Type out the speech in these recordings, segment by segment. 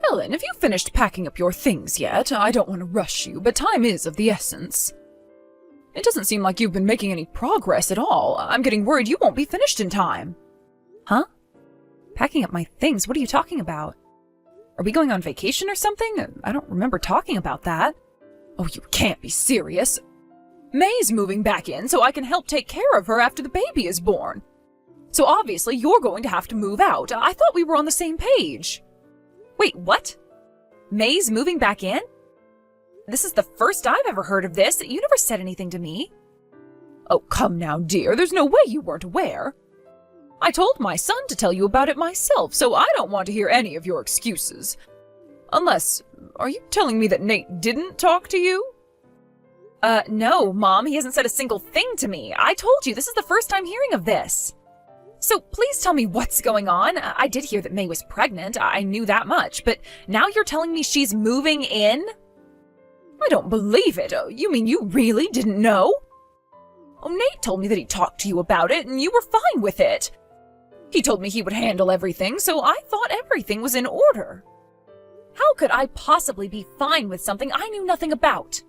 Ellen, have you finished packing up your things yet? I don't want to rush you, but time is of the essence. It doesn't seem like you've been making any progress at all. I'm getting worried you won't be finished in time. Huh? Packing up my things? What are you talking about? Are we going on vacation or something? I don't remember talking about that. Oh, you can't be serious. May's moving back in so I can help take care of her after the baby is born. So obviously you're going to have to move out. I thought we were on the same page. Wait, what? May's moving back in? This is the first I've ever heard of this. You never said anything to me. Oh, come now, dear. There's no way you weren't aware. I told my son to tell you about it myself, so I don't want to hear any of your excuses. Unless, are you telling me that Nate didn't talk to you? No, Mom. He hasn't said a single thing to me. I told you, this is the first I'm hearing of this. So please tell me what's going on. I did hear that May was pregnant. I knew that much. But now you're telling me she's moving in? I don't believe it. Oh, you mean you really didn't know? Oh, Nate told me that he talked to you about it, and you were fine with it. He told me he would handle everything, so I thought everything was in order. How could I possibly be fine with something I knew nothing about?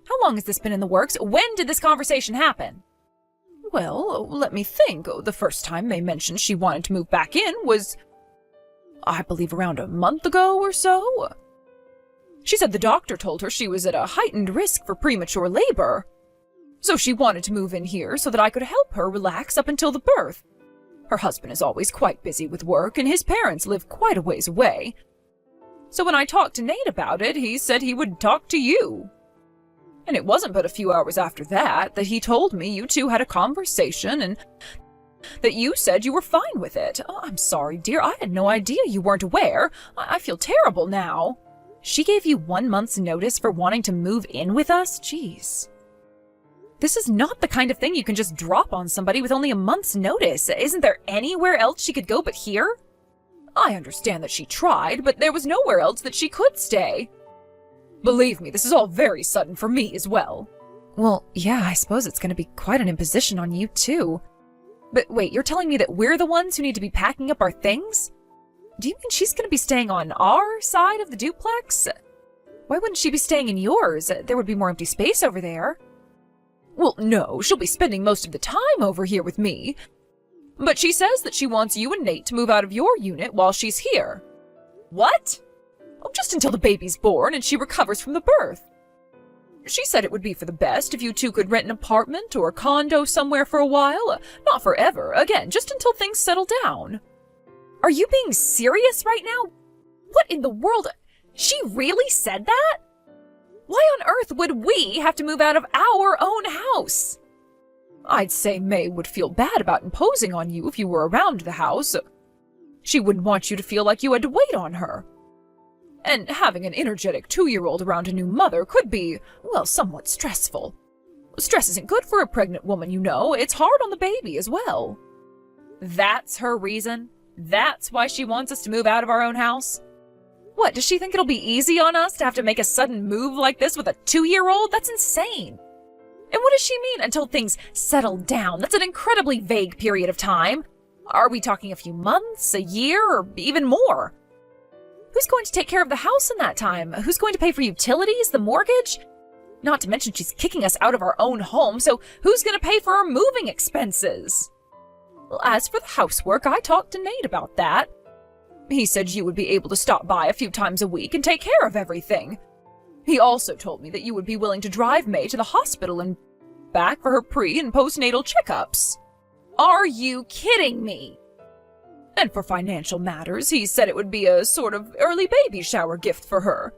How long has this been in the works? When did this conversation happen? Well, let me think. The first time May mentioned she wanted to move back in was, I believe, around a month ago or so. She said the doctor told her she was at a heightened risk for premature labor. So she wanted to move in here so that I could help her relax up until the birth. Her husband is always quite busy with work, and his parents live quite a ways away. So when I talked to Nate about it, he said he would talk to you. And it wasn't but a few hours after that he told me you two had a conversation and that you said you were fine with it. Oh, I'm sorry, dear. I had no idea you weren't aware. I feel terrible now. She gave you 1 month's notice for wanting to move in with us? Jeez. This is not the kind of thing you can just drop on somebody with only a month's notice. Isn't there anywhere else she could go but here? I understand that she tried, but there was nowhere else that she could stay. Believe me, this is all very sudden for me as well. Well, yeah, I suppose it's going to be quite an imposition on you, too. But wait, you're telling me that we're the ones who need to be packing up our things? Do you mean she's going to be staying on our side of the duplex? Why wouldn't she be staying in yours? There would be more empty space over there. Well, no, she'll be spending most of the time over here with me. But she says that she wants you and Nate to move out of your unit while she's here. What? Oh, just until the baby's born and she recovers from the birth. She said it would be for the best if you two could rent an apartment or a condo somewhere for a while. Not forever. Again, just until things settle down. Are you being serious right now? What in the world? She really said that? Why on earth would we have to move out of our own house? I'd say May would feel bad about imposing on you if you were around the house. She wouldn't want you to feel like you had to wait on her. And having an energetic 2-year-old around a new mother could be, well, somewhat stressful. Stress isn't good for a pregnant woman, you know. It's hard on the baby as well. That's her reason? That's why she wants us to move out of our own house? What, does she think it'll be easy on us to have to make a sudden move like this with a 2-year-old? That's insane. And what does she mean, until things settle down? That's an incredibly vague period of time. Are we talking a few months, a year, or even more? Who's going to take care of the house in that time? Who's going to pay for utilities, the mortgage? Not to mention she's kicking us out of our own home, so who's going to pay for our moving expenses? Well, as for the housework, I talked to Nate about that. He said you would be able to stop by a few times a week and take care of everything. He also told me that you would be willing to drive May to the hospital and back for her pre- and postnatal checkups. Are you kidding me? And for financial matters, he said it would be a sort of early baby shower gift for her.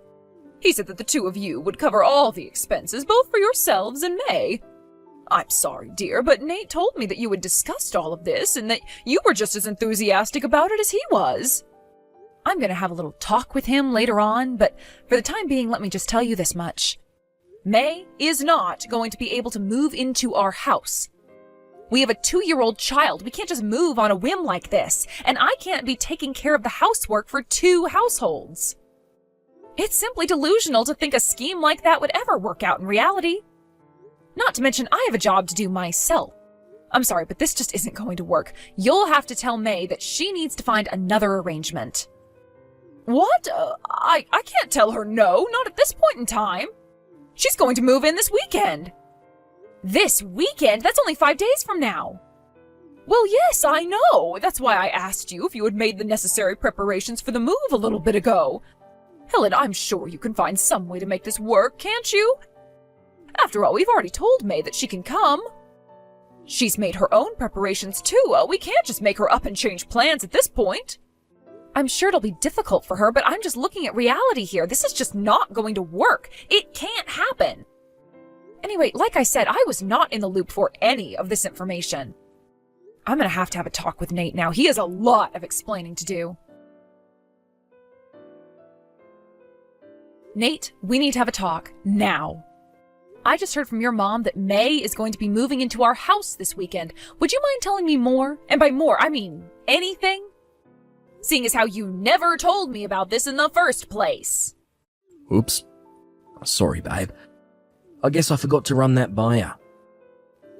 He said that the two of you would cover all the expenses, both for yourselves and May. I'm sorry, dear, but Nate told me that you had discussed all of this and that you were just as enthusiastic about it as he was. I'm going to have a little talk with him later on, but for the time being, let me just tell you this much. May is not going to be able to move into our house. We have a 2-year-old child. We can't just move on a whim like this, and I can't be taking care of the housework for 2 households. It's simply delusional to think a scheme like that would ever work out in reality. Not to mention, I have a job to do myself. I'm sorry, but this just isn't going to work. You'll have to tell May that she needs to find another arrangement. What? I can't tell her no, not at this point in time. She's going to move in this weekend. This weekend? That's only 5 days from now. Well, yes, I know. That's why I asked you if you had made the necessary preparations for the move a little bit ago. Helen, I'm sure you can find some way to make this work, can't you? After all, we've already told May that she can come. She's made her own preparations too. We can't just make her up and change plans at this point. I'm sure it'll be difficult for her, but I'm just looking at reality here. This is just not going to work. It can't happen. Anyway, like I said, I was not in the loop for any of this information. I'm gonna have to have a talk with Nate now. He has a lot of explaining to do. Nate, we need to have a talk now. I just heard from your mom that May is going to be moving into our house this weekend. Would you mind telling me more? And by more, I mean anything? Seeing as how you never told me about this in the first place. Oops. Sorry, babe. I guess I forgot to run that by ya.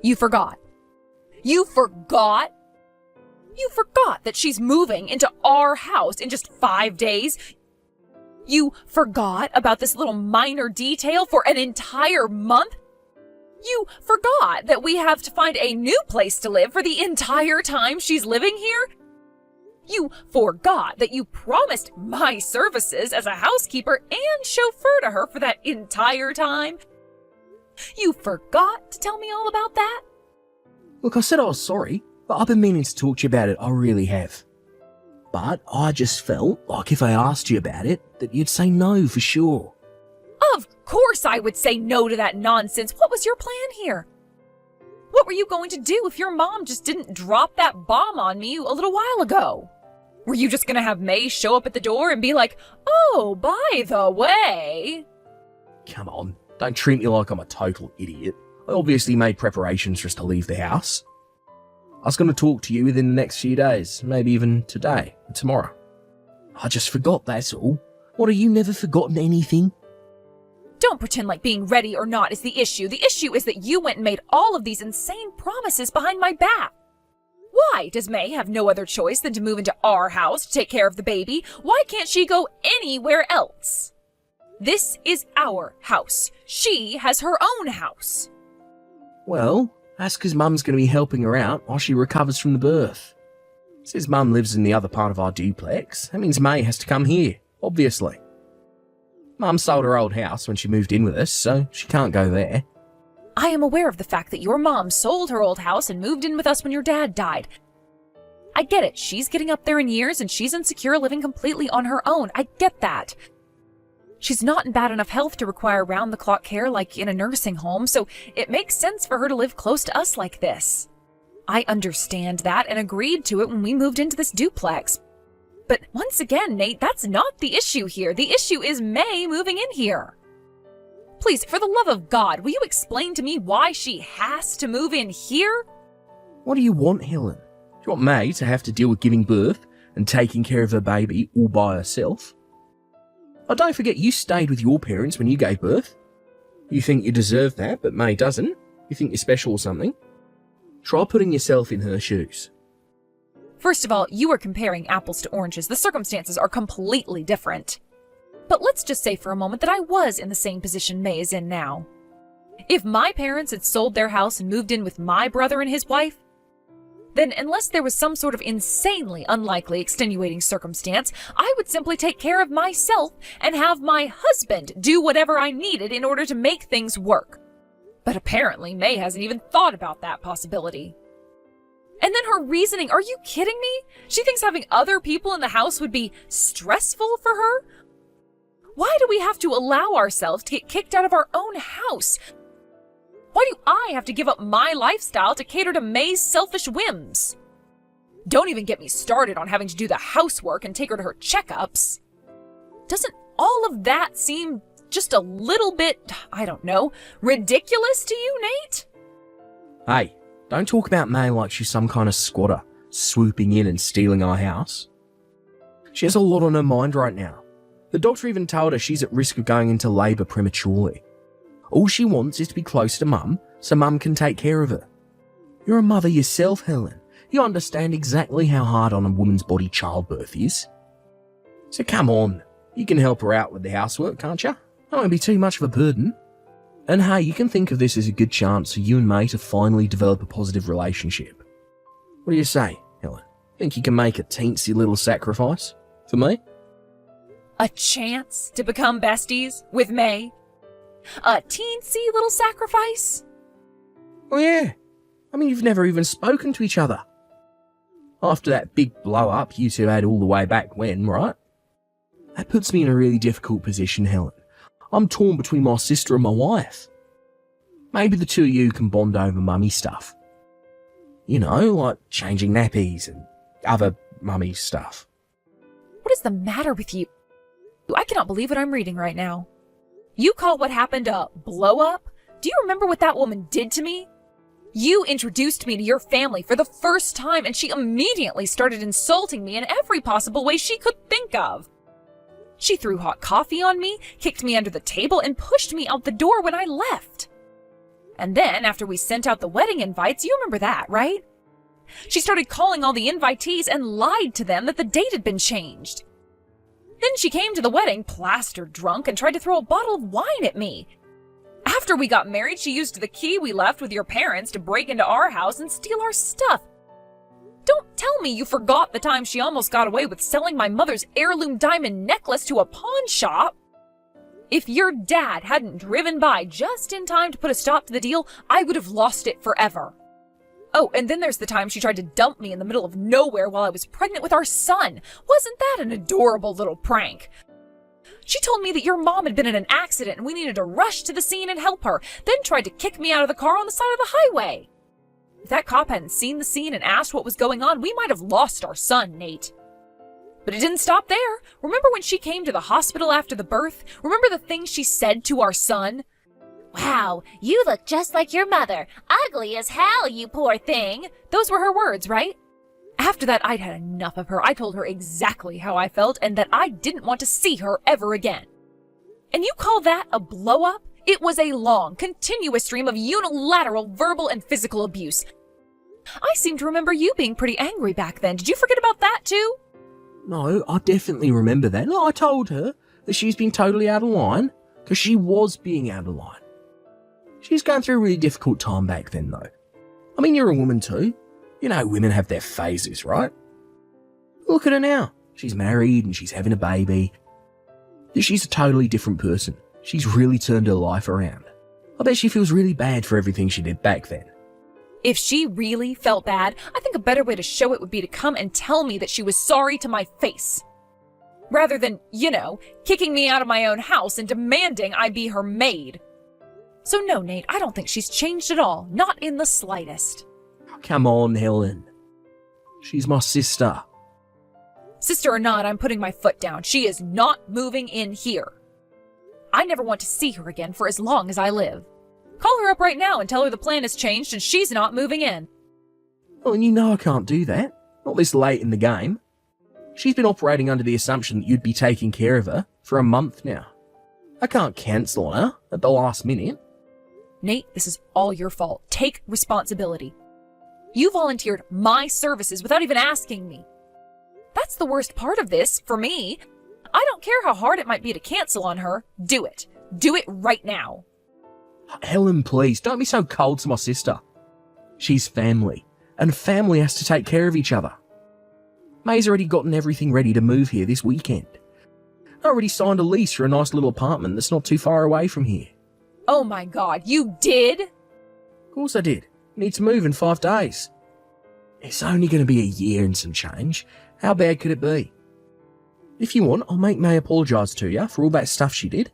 You forgot? You forgot? You forgot that she's moving into our house in just 5 days? You forgot about this little minor detail for an entire month? You forgot that we have to find a new place to live for the entire time she's living here? You forgot that you promised my services as a housekeeper and chauffeur to her for that entire time? You forgot to tell me all about that? Look, I said I was sorry, but I've been meaning to talk to you about it, I really have. But I just felt like if I asked you about it, that you'd say no for sure. Of course I would say no to that nonsense. What was your plan here? What were you going to do if your mom just didn't drop that bomb on me a little while ago? Were you just going to have May show up at the door and be like, "Oh, by the way..." Come on, don't treat me like I'm a total idiot. I obviously made preparations for us to leave the house. I was going to talk to you within the next few days, maybe even today or tomorrow. I just forgot, that's all. What, have you never forgotten anything? Don't pretend like being ready or not is the issue. The issue is that you went and made all of these insane promises behind my back. Why does May have no other choice than to move into our house to take care of the baby? Why can't she go anywhere else? This is our house. She has her own house. Well, that's because Mum's going to be helping her out while she recovers from the birth. Since Mum lives in the other part of our duplex, that means May has to come here, obviously. Mum sold her old house when she moved in with us, so she can't go there. I am aware of the fact that your mom sold her old house and moved in with us when your dad died. I get it. She's getting up there in years and she's insecure living completely on her own. I get that. She's not in bad enough health to require round-the-clock care like in a nursing home, so it makes sense for her to live close to us like this. I understand that and agreed to it when we moved into this duplex. But once again, Nate, that's not the issue here. The issue is May moving in here. Please, for the love of God, will you explain to me why she has to move in here? What do you want, Helen? Do you want May to have to deal with giving birth and taking care of her baby all by herself? Oh, don't forget you stayed with your parents when you gave birth. You think you deserve that, but May doesn't. You think you're special or something. Try putting yourself in her shoes. First of all, you are comparing apples to oranges. The circumstances are completely different. But let's just say for a moment that I was in the same position May is in now. If my parents had sold their house and moved in with my brother and his wife, then unless there was some sort of insanely unlikely extenuating circumstance, I would simply take care of myself and have my husband do whatever I needed in order to make things work. But apparently May hasn't even thought about that possibility. And then her reasoning, are you kidding me? She thinks having other people in the house would be stressful for her? Why do we have to allow ourselves to get kicked out of our own house? Why do I have to give up my lifestyle to cater to May's selfish whims? Don't even get me started on having to do the housework and take her to her checkups. Doesn't all of that seem just a little bit, I don't know, ridiculous to you, Nate? Hey, don't talk about May like she's some kind of squatter, swooping in and stealing our house. She has a lot on her mind right now. The doctor even told her she's at risk of going into labour prematurely. All she wants is to be close to Mum, so Mum can take care of her. You're a mother yourself, Helen. You understand exactly how hard on a woman's body childbirth is. So come on, you can help her out with the housework, can't you? That won't be too much of a burden. And hey, you can think of this as a good chance for you and May to finally develop a positive relationship. What do you say, Helen? Think you can make a teensy little sacrifice for me? A chance to become besties with May? A teensy little sacrifice? Oh yeah. I mean, you've never even spoken to each other. After that big blow-up you two had all the way back when, right? That puts me in a really difficult position, Helen. I'm torn between my sister and my wife. Maybe the two of you can bond over mummy stuff. You know, like changing nappies and other mummy stuff. What is the matter with you? I cannot believe what I'm reading right now. You call what happened a blow-up? Do you remember what that woman did to me? You introduced me to your family for the first time, and she immediately started insulting me in every possible way she could think of. She threw hot coffee on me, kicked me under the table, and pushed me out the door when I left. And then, after we sent out the wedding invites, you remember that, right? She started calling all the invitees and lied to them that the date had been changed. Then she came to the wedding plastered drunk and tried to throw a bottle of wine at me. After we got married, she used the key we left with your parents to break into our house and steal our stuff. Don't tell me you forgot the time she almost got away with selling my mother's heirloom diamond necklace to a pawn shop. If your dad hadn't driven by just in time to put a stop to the deal, I would have lost it forever. Oh, and then there's the time she tried to dump me in the middle of nowhere while I was pregnant with our son. Wasn't that an adorable little prank? She told me that your mom had been in an accident and we needed to rush to the scene and help her, then tried to kick me out of the car on the side of the highway. If that cop hadn't seen the scene and asked what was going on, we might have lost our son, Nate. But it didn't stop there. Remember when she came to the hospital after the birth? Remember the things she said to our son? Wow, you look just like your mother. Ugly as hell, you poor thing. Those were her words, right? After that, I'd had enough of her. I told her exactly how I felt and that I didn't want to see her ever again. And you call that a blow-up? It was a long, continuous stream of unilateral verbal and physical abuse. I seem to remember you being pretty angry back then. Did you forget about that too? No, I definitely remember that. No, I told her that she's been totally out of line, because she was being out of line. She's going through a really difficult time back then, though. I mean, you're a woman too. You know, women have their phases, right? Look at her now. She's married and she's having a baby. She's a totally different person. She's really turned her life around. I bet she feels really bad for everything she did back then. If she really felt bad, I think a better way to show it would be to come and tell me that she was sorry to my face. Rather than, kicking me out of my own house and demanding I be her maid. So no, Nate, I don't think she's changed at all. Not in the slightest. Come on, Helen. She's my sister. Sister or not, I'm putting my foot down. She is not moving in here. I never want to see her again for as long as I live. Call her up right now and tell her the plan has changed and she's not moving in. Well, and you know I can't do that. Not this late in the game. She's been operating under the assumption that you'd be taking care of her for a month now. I can't cancel on her at the last minute. Nate, this is all your fault. Take responsibility. You volunteered my services without even asking me. That's the worst part of this, for me. I don't care how hard it might be to cancel on her. Do it. Do it right now. Helen, please, don't be so cold to my sister. She's family, and family has to take care of each other. May's already gotten everything ready to move here this weekend. I already signed a lease for a nice little apartment that's not too far away from here. Oh my God, you did? Of course I did. Need to move in 5 days. It's only going to be a year and some change. How bad could it be? If you want, I'll make May apologise to you for all that stuff she did.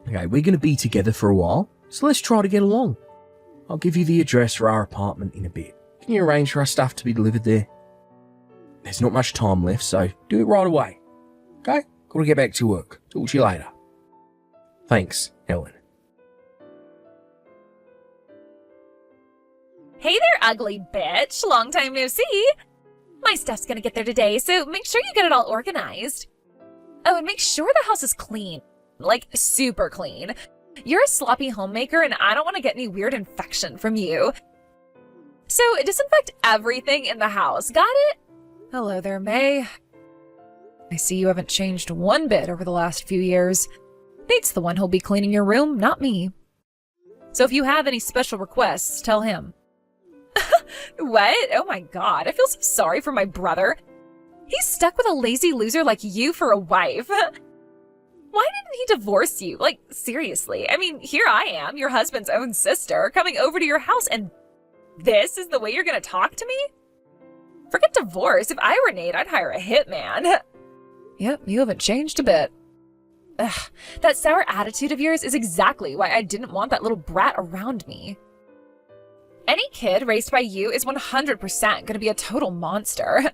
Okay, we're going to be together for a while, so let's try to get along. I'll give you the address for our apartment in a bit. Can you arrange for our stuff to be delivered there? There's not much time left, so do it right away. Okay? Gotta get back to work. Talk to you later. Thanks, Helen. Hey there, ugly bitch. Long time no see. My stuff's gonna get there today, so make sure you get it all organized. Oh, and make sure the house is clean. Like, super clean. You're a sloppy homemaker, and I don't want to get any weird infection from you. So, disinfect everything in the house. Got it? Hello there, May. I see you haven't changed one bit over the last few years. Nate's the one who'll be cleaning your room, not me. So if you have any special requests, tell him. What? Oh my god, I feel so sorry for my brother. He's stuck with a lazy loser like you for a wife. Why didn't he divorce you? Like, seriously. I mean, here I am, your husband's own sister, coming over to your house, and this is the way you're gonna talk to me? Forget divorce. If I were Nate, I'd hire a hitman. Yep, you haven't changed a bit. Ugh, that sour attitude of yours is exactly why I didn't want that little brat around me. Any kid raised by you is 100% gonna be a total monster.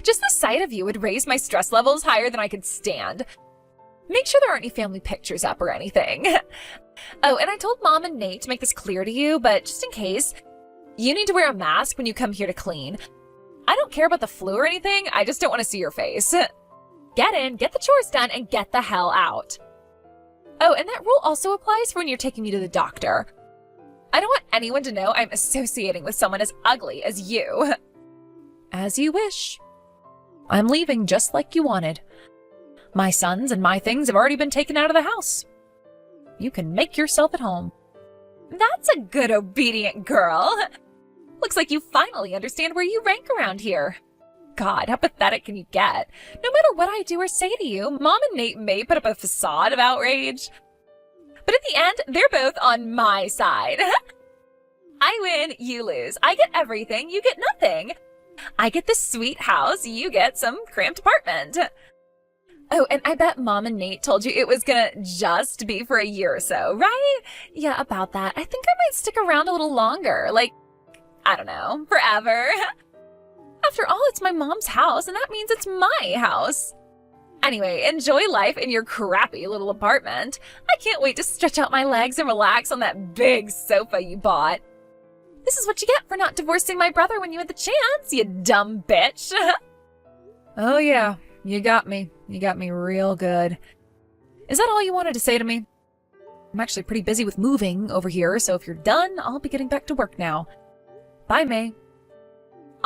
Just the sight of you would raise my stress levels higher than I could stand. Make sure there aren't any family pictures up or anything. Oh, and I told Mom and Nate to make this clear to you, but just in case, you need to wear a mask when you come here to clean. I don't care about the flu or anything, I just don't want to see your face. Get in, get the chores done, and get the hell out. Oh, and that rule also applies for when you're taking me to the doctor. I don't want anyone to know I'm associating with someone as ugly as you. As you wish. I'm leaving just like you wanted. My sons and my things have already been taken out of the house. You can make yourself at home. That's a good obedient girl. Looks like you finally understand where you rank around here. God, how pathetic can you get? No matter what I do or say to you, Mom and Nate may put up a facade of outrage. But at the end, they're both on my side. I win, you lose. I get everything, you get nothing. I get this sweet house, you get some cramped apartment. Oh, and I bet Mom and Nate told you it was gonna just be for a year or so, right? Yeah, about that. I think I might stick around a little longer. Like, I don't know, forever. After all, it's my mom's house, and that means it's my house. Anyway, enjoy life in your crappy little apartment. I can't wait to stretch out my legs and relax on that big sofa you bought. This is what you get for not divorcing my brother when you had the chance, you dumb bitch. Oh yeah, you got me. You got me real good. Is that all you wanted to say to me? I'm actually pretty busy with moving over here, so if you're done, I'll be getting back to work now. Bye, May.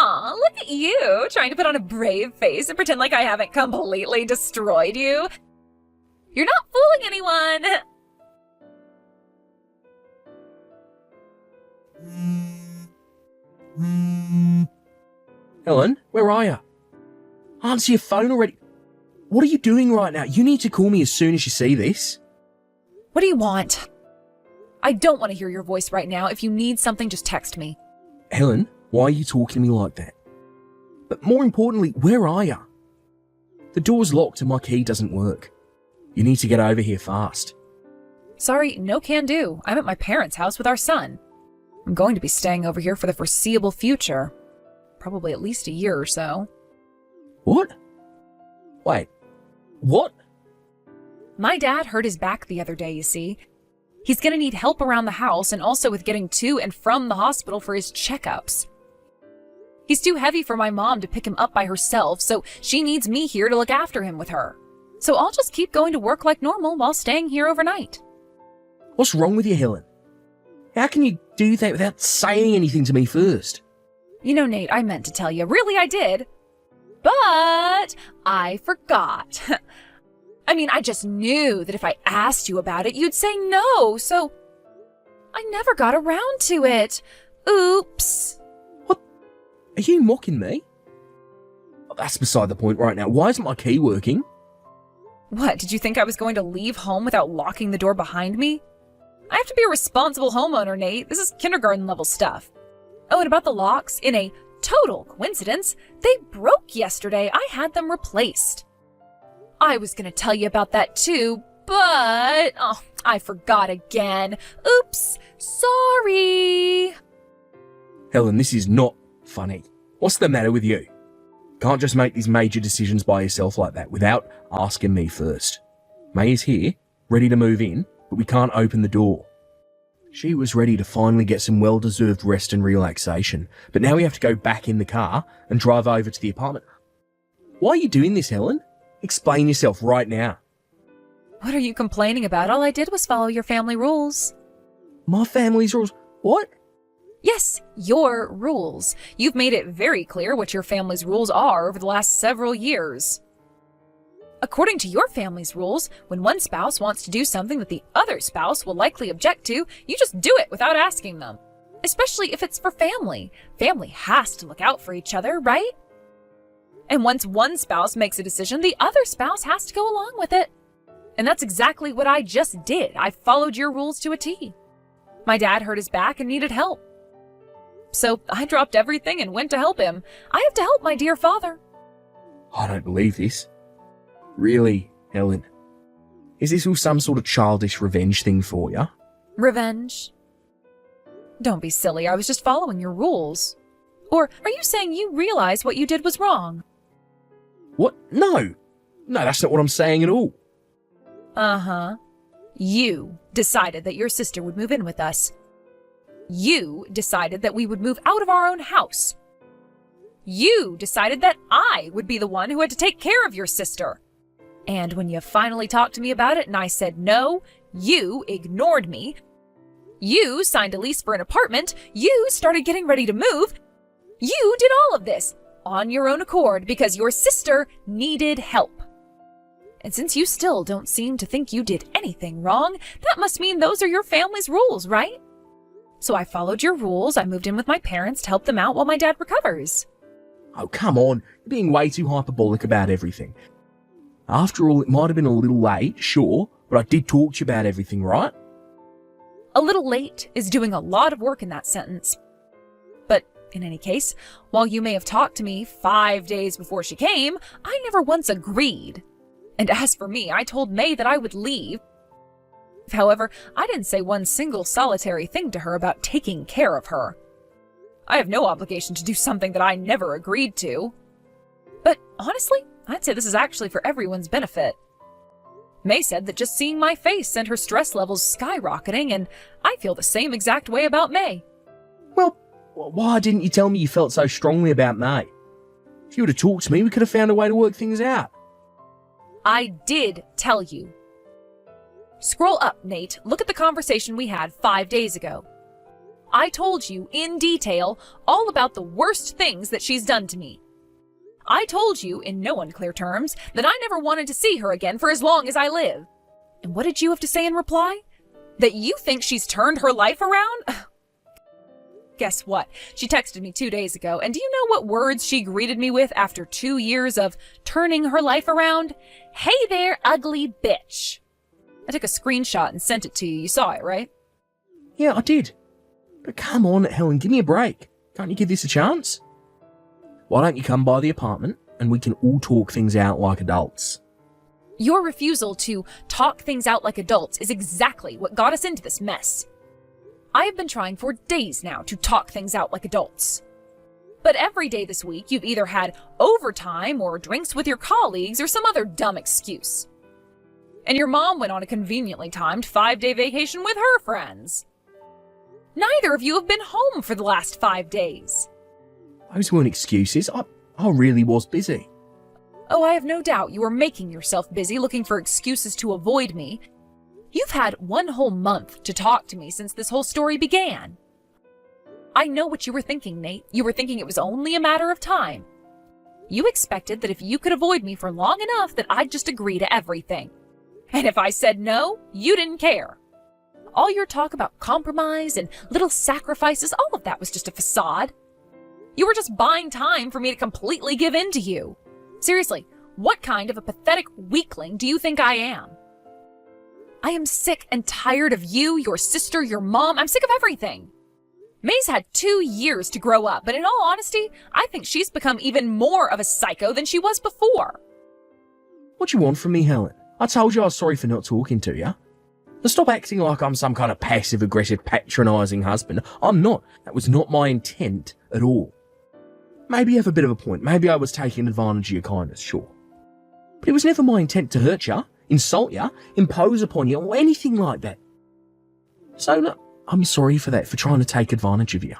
Aw, look at you, trying to put on a brave face and pretend like I haven't completely destroyed you. You're not fooling anyone. Helen, where are you? Answer your phone already. What are you doing right now? You need to call me as soon as you see this. What do you want? I don't want to hear your voice right now. If you need something, just text me. Helen, why are you talking to me like that? But more importantly, where are you? The door's locked and my key doesn't work. You need to get over here fast. Sorry, no can do. I'm at my parents' house with our son. I'm going to be staying over here for the foreseeable future. Probably at least a year or so. What? Wait, what? My dad hurt his back the other day, you see. He's gonna need help around the house and also with getting to and from the hospital for his checkups. He's too heavy for my mom to pick him up by herself, so she needs me here to look after him with her. So I'll just keep going to work like normal while staying here overnight. What's wrong with you, Helen? How can you do that without saying anything to me first? You know, Nate, I meant to tell you. Really, I did. But I forgot. I mean, I just knew that if I asked you about it, you'd say no, so I never got around to it. Oops. What? Are you mocking me? Oh, that's beside the point right now. Why isn't my key working? What, did you think I was going to leave home without locking the door behind me? I have to be a responsible homeowner, Nate. This is kindergarten level stuff. Oh, and about the locks, in a total coincidence, they broke yesterday. I had them replaced. I was going to tell you about that too, but I forgot again. Oops, sorry. Helen, this is not funny. What's the matter with you? Can't just make these major decisions by yourself like that without asking me first. May is here, ready to move in, but we can't open the door. She was ready to finally get some well-deserved rest and relaxation, but now we have to go back in the car and drive over to the apartment. Why are you doing this, Helen? Explain yourself right now. What are you complaining about? All I did was follow your family rules. My family's rules? What? Yes, your rules. You've made it very clear what your family's rules are over the last several years. According to your family's rules, when one spouse wants to do something that the other spouse will likely object to, you just do it without asking them. Especially if it's for family. Family has to look out for each other, right? And once one spouse makes a decision, the other spouse has to go along with it. And that's exactly what I just did. I followed your rules to a T. My dad hurt his back and needed help. So I dropped everything and went to help him. I have to help my dear father. I don't believe this. Really, Helen? Is this all some sort of childish revenge thing for you? Revenge? Don't be silly. I was just following your rules. Or are you saying you realize what you did was wrong? What? No, that's not what I'm saying at all. Uh-huh. You decided that your sister would move in with us. You decided that we would move out of our own house. You decided that I would be the one who had to take care of your sister. And when you finally talked to me about it and I said no, you ignored me. You signed a lease for an apartment. You started getting ready to move. You did all of this on your own accord because your sister needed help. And since you still don't seem to think you did anything wrong, that must mean those are your family's rules, right? So I followed your rules. I moved in with my parents to help them out while my dad recovers. Oh, come on. You're being way too hyperbolic about everything. After all, it might have been a little late, sure, but I did talk to you about everything, right? A little late is doing a lot of work in that sentence. But in any case, while you may have talked to me 5 days before she came, I never once agreed. And as for me, I told May that I would leave. However, I didn't say one single solitary thing to her about taking care of her. I have no obligation to do something that I never agreed to. But honestly, I'd say this is actually for everyone's benefit. May said that just seeing my face sent her stress levels skyrocketing, and I feel the same exact way about May. Well, why didn't you tell me you felt so strongly about May? If you would have talked to me, we could have found a way to work things out. I did tell you. Scroll up, Nate. Look at the conversation we had 5 days ago. I told you in detail all about the worst things that she's done to me. I told you, in no unclear terms, that I never wanted to see her again for as long as I live. And what did you have to say in reply? That you think she's turned her life around? Guess what? She texted me 2 days ago, and do you know what words she greeted me with after 2 years of turning her life around? Hey there, ugly bitch. I took a screenshot and sent it to you. You saw it, right? Yeah, I did. But come on, Helen, give me a break. Can't you give this a chance? Why don't you come by the apartment and we can all talk things out like adults? Your refusal to talk things out like adults is exactly what got us into this mess. I have been trying for days now to talk things out like adults. But every day this week, you've either had overtime or drinks with your colleagues or some other dumb excuse. And your mom went on a conveniently timed 5-day vacation with her friends. Neither of you have been home for the last 5 days. Those weren't excuses. I really was busy. Oh, I have no doubt you are making yourself busy looking for excuses to avoid me. You've had 1 whole month to talk to me since this whole story began. I know what you were thinking, Nate. You were thinking it was only a matter of time. You expected that if you could avoid me for long enough that I'd just agree to everything. And if I said no, you didn't care. All your talk about compromise and little sacrifices, all of that was just a facade. You were just buying time for me to completely give in to you. Seriously, what kind of a pathetic weakling do you think I am? I am sick and tired of you, your sister, your mom. I'm sick of everything. May's had 2 years to grow up, but in all honesty, I think she's become even more of a psycho than she was before. What do you want from me, Helen? I told you I was sorry for not talking to you. Now stop acting like I'm some kind of passive-aggressive, patronising husband. I'm not. That was not my intent at all. Maybe you have a bit of a point. Maybe I was taking advantage of your kindness, sure. But it was never my intent to hurt you, insult you, impose upon you, or anything like that. So, no, I'm sorry for that, for trying to take advantage of you.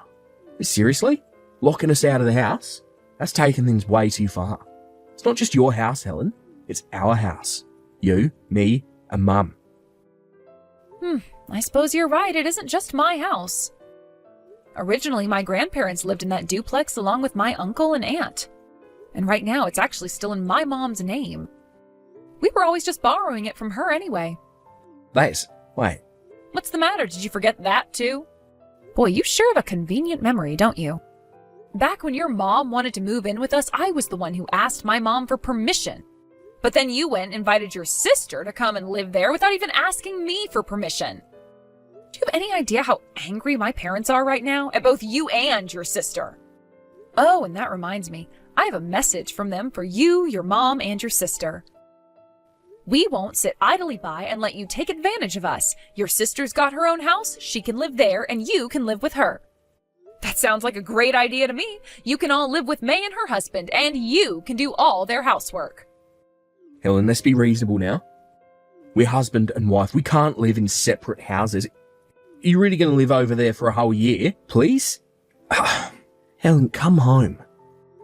But seriously? Locking us out of the house? That's taking things way too far. It's not just your house, Helen. It's our house. You, me, and Mum. I suppose you're right. It isn't just my house. Originally, my grandparents lived in that duplex along with my uncle and aunt. And right now, it's actually still in my mom's name. We were always just borrowing it from her anyway. Wait. What's the matter? Did you forget that too? Boy, you sure have a convenient memory, don't you? Back when your mom wanted to move in with us, I was the one who asked my mom for permission. But then you went and invited your sister to come and live there without even asking me for permission. Do you have any idea how angry my parents are right now at both you and your sister? Oh, and that reminds me, I have a message from them for you, your mom, and your sister. We won't sit idly by and let you take advantage of us. Your sister's got her own house, she can live there, and you can live with her. That sounds like a great idea to me. You can all live with May and her husband, and you can do all their housework. Helen, let's be reasonable now. We're husband and wife. We can't live in separate houses. Are you really going to live over there for a whole year, please? Helen, come home.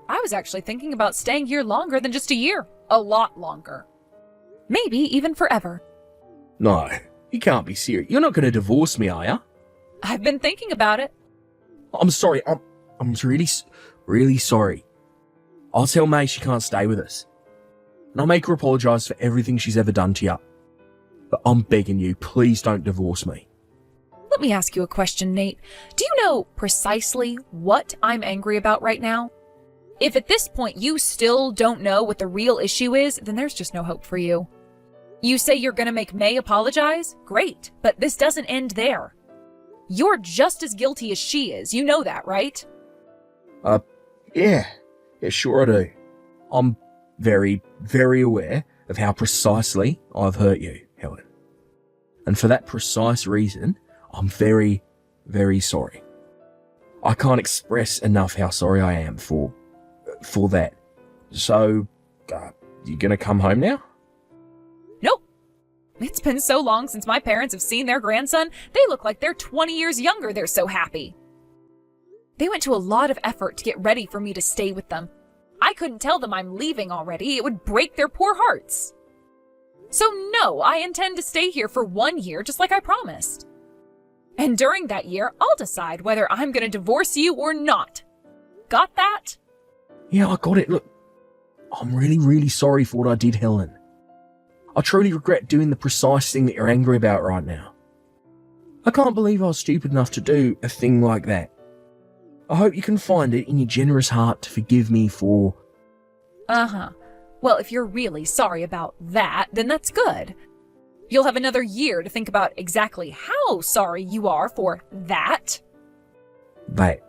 I was actually thinking about staying here longer than just a year. A lot longer. Maybe even forever. No, you can't be serious. You're not going to divorce me, are you? I've been thinking about it. I'm sorry. I'm really sorry. I'll tell May she can't stay with us. And I'll make her apologise for everything she's ever done to you. But I'm begging you, please don't divorce me. Let me ask you a question, Nate. Do you know precisely what I'm angry about right now? If at this point you still don't know what the real issue is, then there's just no hope for you. You say you're going to make May apologize? Great, but this doesn't end there. You're just as guilty as she is. You know that, right? Yeah, sure I do. I'm very, very aware of how precisely I've hurt you, Helen. And for that precise reason, I'm very, very sorry. I can't express enough how sorry I am for that. So, you gonna come home now? Nope. It's been so long since my parents have seen their grandson, they look like they're 20 years younger, they're so happy. They went to a lot of effort to get ready for me to stay with them. I couldn't tell them I'm leaving already, it would break their poor hearts. So no, I intend to stay here for 1 year, just like I promised. And during that year, I'll decide whether I'm gonna divorce you or not. Got that? Yeah, I got it. Look, I'm really, really sorry for what I did, Helen. I truly regret doing the precise thing that you're angry about right now. I can't believe I was stupid enough to do a thing like that. I hope you can find it in your generous heart to forgive me for... Well, if you're really sorry about that, then that's good. You'll have another year to think about exactly how sorry you are for that. That.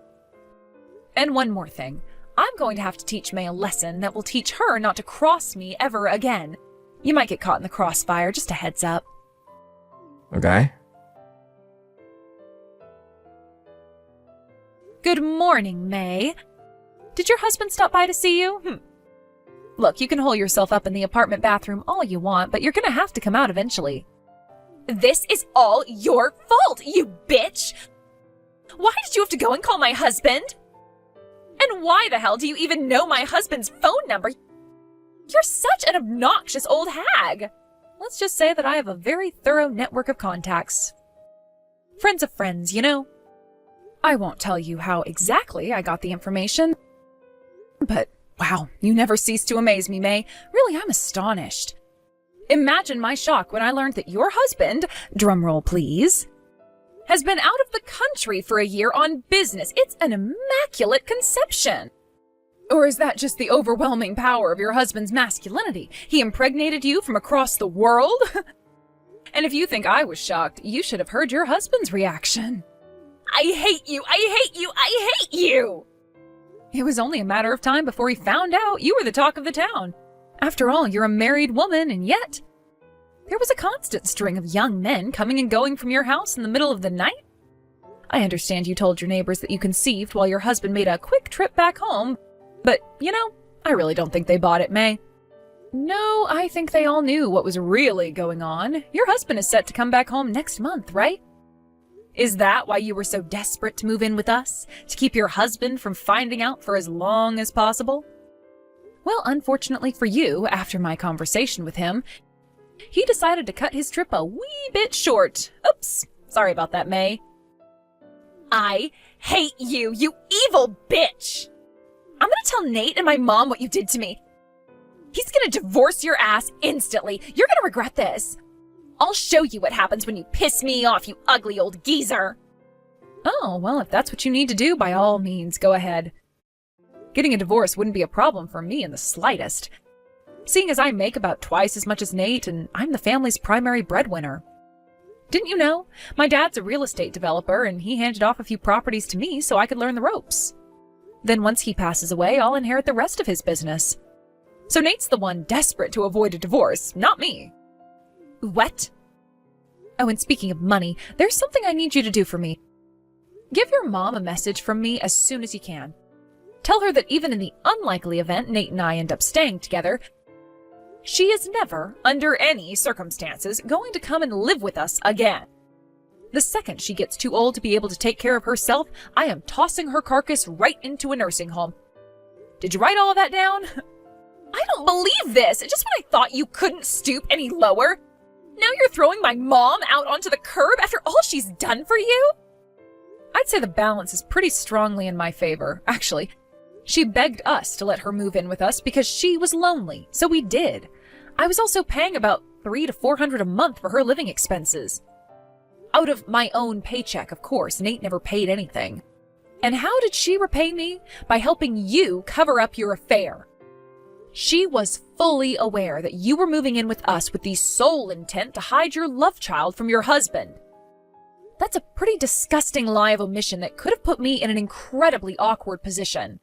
And one more thing. I'm going to have to teach May a lesson that will teach her not to cross me ever again. You might get caught in the crossfire, just a heads up. Okay. Good morning, May. Did your husband stop by to see you? Look, you can hole yourself up in the apartment bathroom all you want, but you're gonna have to come out eventually. This is all your fault, you bitch! Why did you have to go and call my husband? And why the hell do you even know my husband's phone number? You're such an obnoxious old hag. Let's just say that I have a very thorough network of contacts. Friends of friends, you know. I won't tell you how exactly I got the information, but wow, you never cease to amaze me, May. Really, I'm astonished. Imagine my shock when I learned that your husband, drumroll please, has been out of the country for a year on business. It's an immaculate conception. Or is that just the overwhelming power of your husband's masculinity? He impregnated you from across the world? And if you think I was shocked, you should have heard your husband's reaction. I hate you! I hate you! I hate you! It was only a matter of time before he found out you were the talk of the town. After all, you're a married woman, and yet there was a constant string of young men coming and going from your house in the middle of the night. I understand you told your neighbors that you conceived while your husband made a quick trip back home, but, you know, I really don't think they bought it, May. No, I think they all knew what was really going on. Your husband is set to come back home next month, right? Is that why you were so desperate to move in with us? To keep your husband from finding out for as long as possible? Well, unfortunately for you, after my conversation with him, he decided to cut his trip a wee bit short. Oops, sorry about that, May. I hate you, you evil bitch! I'm gonna tell Nate and my mom what you did to me. He's gonna divorce your ass instantly. You're gonna regret this. I'll show you what happens when you piss me off, you ugly old geezer. Oh, well, if that's what you need to do, by all means, go ahead. Getting a divorce wouldn't be a problem for me in the slightest, seeing as I make about twice as much as Nate and I'm the family's primary breadwinner. Didn't you know? My dad's a real estate developer and he handed off a few properties to me so I could learn the ropes. Then once he passes away, I'll inherit the rest of his business. So Nate's the one desperate to avoid a divorce, not me. What? Oh, and speaking of money, there's something I need you to do for me. Give your mom a message from me as soon as you can. Tell her that even in the unlikely event Nate and I end up staying together, she is never, under any circumstances, going to come and live with us again. The second she gets too old to be able to take care of herself, I am tossing her carcass right into a nursing home. Did you write all of that down? I don't believe this. Just when I thought you couldn't stoop any lower. Now you're throwing my mom out onto the curb after all she's done for you? I'd say the balance is pretty strongly in my favor. Actually, she begged us to let her move in with us because she was lonely, so we did. I was also paying about $300 to $400 a month for her living expenses. Out of my own paycheck, of course. Nate never paid anything. And how did she repay me? By helping you cover up your affair. She was fully aware that you were moving in with us with the sole intent to hide your love child from your husband. That's a pretty disgusting lie of omission that could have put me in an incredibly awkward position.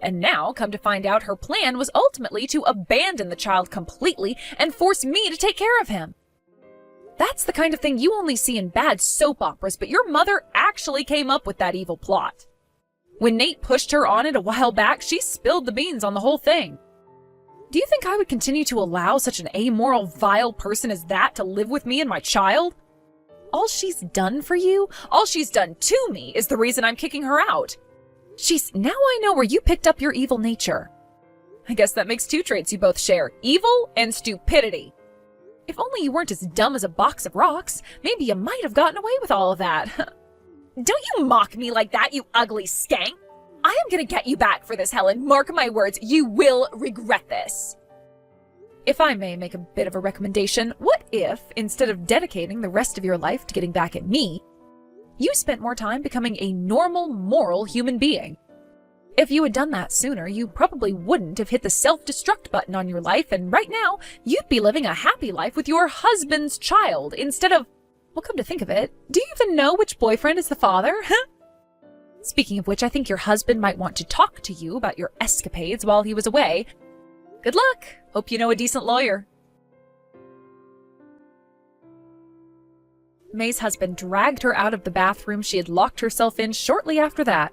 And now, come to find out, her plan was ultimately to abandon the child completely and force me to take care of him. That's the kind of thing you only see in bad soap operas, but your mother actually came up with that evil plot. When Nate pushed her on it a while back, she spilled the beans on the whole thing. Do you think I would continue to allow such an amoral, vile person as that to live with me and my child? All she's done for you, all she's done to me, is the reason I'm kicking her out. Now I know where you picked up your evil nature. I guess that makes two traits you both share, evil and stupidity. If only you weren't as dumb as a box of rocks, maybe you might have gotten away with all of that. Don't you mock me like that, you ugly skank! I am gonna get you back for this, Helen. Mark my words, you will regret this. If I may make a bit of a recommendation, what if, instead of dedicating the rest of your life to getting back at me, you spent more time becoming a normal, moral human being? If you had done that sooner, you probably wouldn't have hit the self-destruct button on your life, and right now, you'd be living a happy life with your husband's child, instead of... Well, come to think of it, do you even know which boyfriend is the father? Speaking of which, I think your husband might want to talk to you about your escapades while he was away. Good luck. Hope you know a decent lawyer. May's husband dragged her out of the bathroom she had locked herself in shortly after that.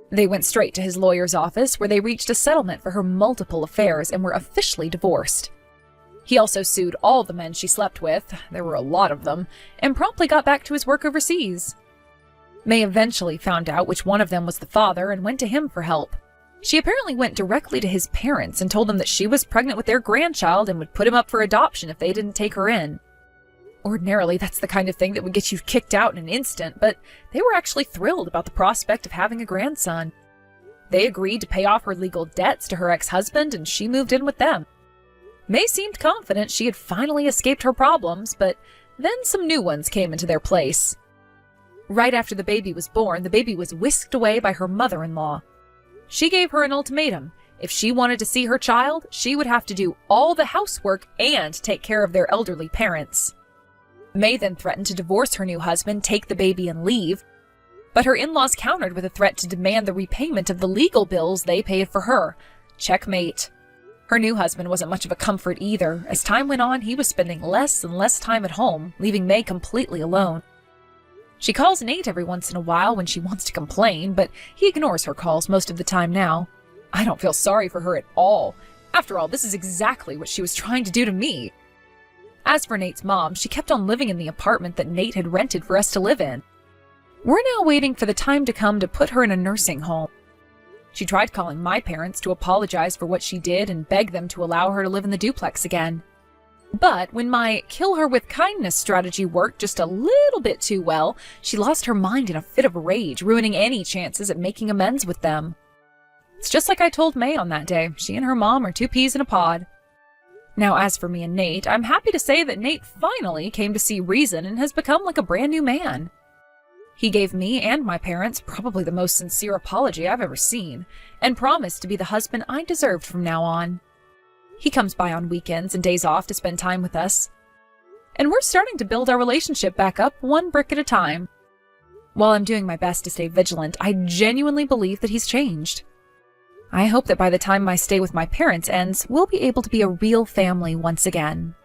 They went straight to his lawyer's office, where they reached a settlement for her multiple affairs and were officially divorced. He also sued all the men she slept with, there were a lot of them, and promptly got back to his work overseas. May eventually found out which one of them was the father and went to him for help. She apparently went directly to his parents and told them that she was pregnant with their grandchild and would put him up for adoption if they didn't take her in. Ordinarily, that's the kind of thing that would get you kicked out in an instant, but they were actually thrilled about the prospect of having a grandson. They agreed to pay off her legal debts to her ex-husband, and she moved in with them. May seemed confident she had finally escaped her problems, but then some new ones came into their place. Right after the baby was born, the baby was whisked away by her mother-in-law. She gave her an ultimatum. If she wanted to see her child, she would have to do all the housework and take care of their elderly parents. May then threatened to divorce her new husband, take the baby, and leave. But her in-laws countered with a threat to demand the repayment of the legal bills they paid for her. Checkmate. Her new husband wasn't much of a comfort either. As time went on, he was spending less and less time at home, leaving May completely alone. She calls Nate every once in a while when she wants to complain, but he ignores her calls most of the time now. I don't feel sorry for her at all. After all, this is exactly what she was trying to do to me. As for Nate's mom, she kept on living in the apartment that Nate had rented for us to live in. We're now waiting for the time to come to put her in a nursing home. She tried calling my parents to apologize for what she did and beg them to allow her to live in the duplex again. But when my kill-her-with-kindness strategy worked just a little bit too well, she lost her mind in a fit of rage, ruining any chances at making amends with them. It's just like I told May on that day. She and her mom are two peas in a pod. Now, as for me and Nate, I'm happy to say that Nate finally came to see reason and has become like a brand new man. He gave me and my parents probably the most sincere apology I've ever seen, and promised to be the husband I deserved from now on. He comes by on weekends and days off to spend time with us. And we're starting to build our relationship back up one brick at a time. While I'm doing my best to stay vigilant, I genuinely believe that he's changed. I hope that by the time my stay with my parents ends, we'll be able to be a real family once again.